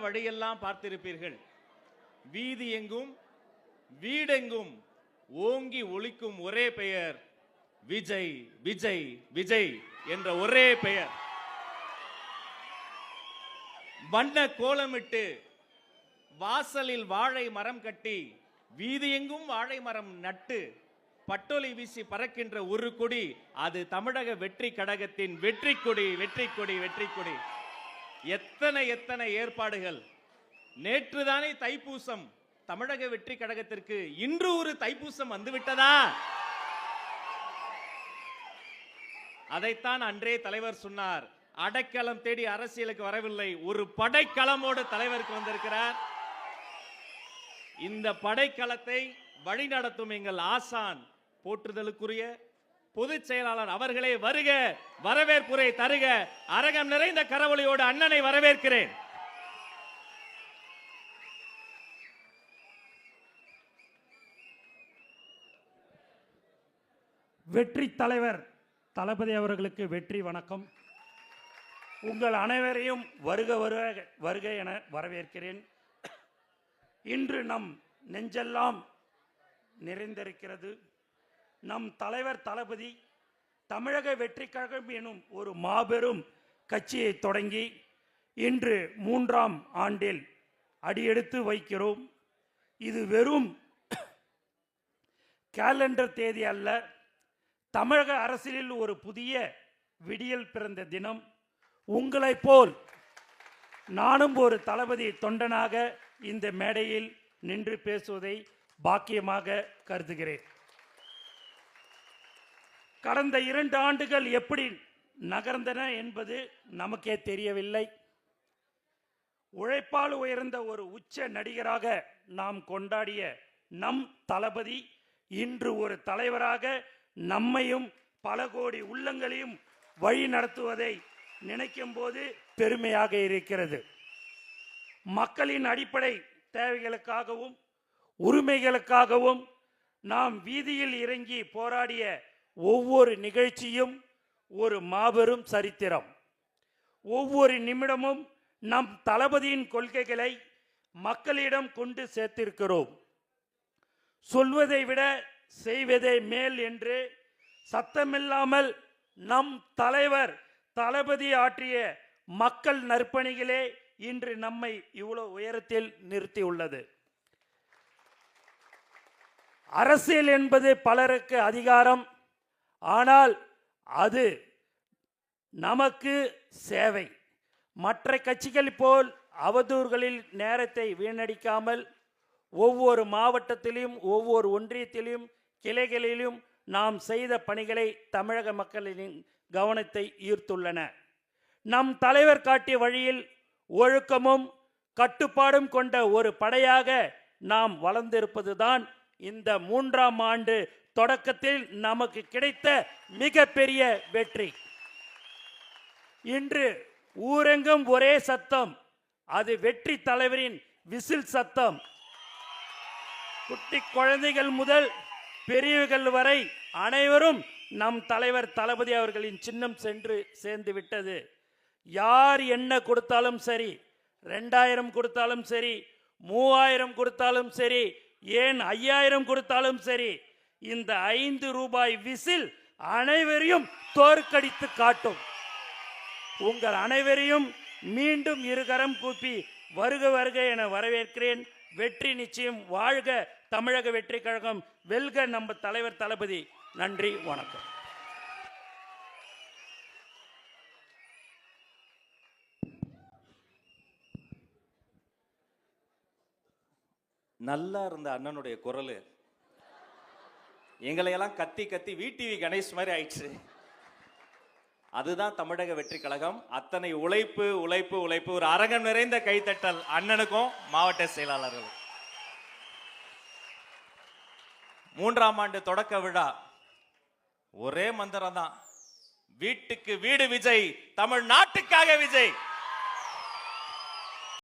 வழியெல்லாம் பார்த்திருப்பீர்கள். வீதி எங்கும் வீடெங்கும் ஓங்கி ஒலிக்கும் ஒரே பெயர் விஜய் விஜய் விஜய் என்ற ஒரே பெயர். வண்ண கோலமிட்டு வாசலில் வாழை மரம் கட்டி வீதியெங்கும் வாழை மரம் நட்டு பட்டொலி வீசி பறக்கின்ற ஒரு கொடி, அது தமிழக வெற்றி கழகத்தின் வெற்றி கொடி. வெற்றி கொடி, வெற்றி கொடி. எத்தனை எத்தனை ஏற்பாடுகள். நேற்றுதானே தைப்பூசம். தமிழக வெற்றி கழகத்திற்கு இன்று ஒரு தைப்பூசம் வந்துவிட்டதா? அதைத்தான் அன்றே தலைவர் சொன்னார். அடைக்கலம் தேடி அரசியலுக்கு வரவில்லை, ஒரு படைக்களமோடு தலைவருக்கு வந்திருக்கிறார். இந்த படைக்களத்தை வழிநடத்தும் எங்கள் ஆசான், போற்றுதலுக்குரிய பொதுச் செயலாளர் அவர்களே வருக, வரவேற்புரை தருக. அரங்கம் நிறைந்த கரவொலியோடு அண்ணனை வரவேற்கிறேன். வெற்றி தலைவர் தளபதி அவர்களுக்கு வெற்றி வணக்கம். உங்கள் அனைவரையும் வருக வருக வருக என வரவேற்கிறேன். இன்று நம் நெஞ்செல்லாம் நிறைந்திருக்கிறது. நம் தலைவர் தளபதி தமிழக வெற்றி கழகம் எனும் ஒரு மாபெரும் கட்சியை தொடங்கி இன்று 3ஆம் ஆண்டில் அடியெடுத்து வைக்கிறோம். இது வெறும் கேலண்டர் தேதி அல்ல, தமிழக அரசியலில் ஒரு புதிய விடியல் பிறந்த தினம். உங்களைப் போல் நானும் ஒரு தளபதி தொண்டனாக இந்த மேடையில் நின்று பேசுவதை பாக்கியமாக கருதுகிறேன். கடந்த 2 ஆண்டுகள் எப்படி நகர்ந்தன என்பது நமக்கே தெரியவில்லை. உழைப்பால் உயர்ந்த ஒரு உச்ச நடிகராக நாம் கொண்டாடிய நம் தளபதி இன்று ஒரு தலைவராக நம்மையும் பல கோடி உள்ளங்களையும் வழி நடத்துவதை நினைக்கும் போது பெருமையாக இருக்கிறது. மக்களின் அடிப்படை தேவைகளுக்காகவும் உரிமைகளுக்காகவும் நாம் வீதியில் இறங்கி போராடிய ஒவ்வொரு நிகழ்ச்சியும் ஒரு மாபெரும் சரித்திரம். ஒவ்வொரு நிமிடமும் நம் தளபதியின் கொள்கைகளை மக்களிடம் கொண்டு சேர்த்திருக்கிறோம். சொல்வதை விட செய்வதே மேல் என்று சத்தமில்லாமல் நம் தலைவர் தளபதி ஆற்றிய மக்கள் நற்பணிகளே இன்று நம்மை இவ்வளவு உயரத்தில் நிறுத்தியுள்ளது. அரசியல் என்பது பலருக்கு அதிகாரம், ஆனால் அது நமக்கு சேவை. மற்ற கட்சிகள் போல் அவதூறுகளில் நேரத்தை வீணடிக்காமல் ஒவ்வொரு மாவட்டத்திலும் ஒவ்வொரு ஒன்றியத்திலும் கிளைகளிலும் நாம் செய்த பணிகளை தமிழக மக்களின் கவனத்தை ஈர்த்துள்ளன. நம் தலைவர் காட்டிய வழியில் ஒழுக்கமும் கட்டுப்பாடும் கொண்ட ஒரு படையாக நாம் வளர்ந்திருப்பதுதான் இந்த 3ஆம் ஆண்டு தொடக்கத்தில் நமக்கு கிடைத்த மிகப்பெரிய வெற்றி. இன்று ஊரெங்கும் ஒரே சத்தம், அது வெற்றி தலைவரின் விசில் சத்தம். குட்டி குழந்தைகள் முதல் பெரியவர்கள் வரை அனைவரும் நம் தலைவர் தளபதி அவர்களின் சின்னம் சென்று சேர்ந்து விட்டது. யார் என்ன கொடுத்தாலும் சரி, 2000 கொடுத்தாலும் சரி, 3000 கொடுத்தாலும் சரி, ஏன் 5000 கொடுத்தாலும் சரி, இந்த 5 ரூபாய் விசில் அனைவரையும் தோற்கடித்து காட்டும். உங்கள் அனைவரையும் மீண்டும் இருகரம் கூப்பி வருக வருக என வரவேற்கிறேன். வெற்றி நிச்சயம். வாழ்க தமிழக வெற்றி கழகம், வெல்க நம்ம தலைவர் தளபதி. நன்றி, வணக்கம். நல்லா இருந்த அண்ணனுடைய குரல் எங்களையெல்லாம் கத்தி கத்தி VTV கணேஷ் மாதிரி ஆயிடுச்சு. அதுதான் தமிழக வெற்றி கழகம். அத்தனை உழைப்பு உழைப்பு உழைப்பு. ஒரு அரங்கம் நிறைந்த கைத்தட்டல் அண்ணனுக்கும் மாவட்ட செயலாளர்களும். 3ஆம் ஆண்டு தொடக்க விழா ஒரே மந்திரம் தான், வீட்டுக்கு வீடு விஜய், தமிழ்நாட்டுக்காக விஜய்.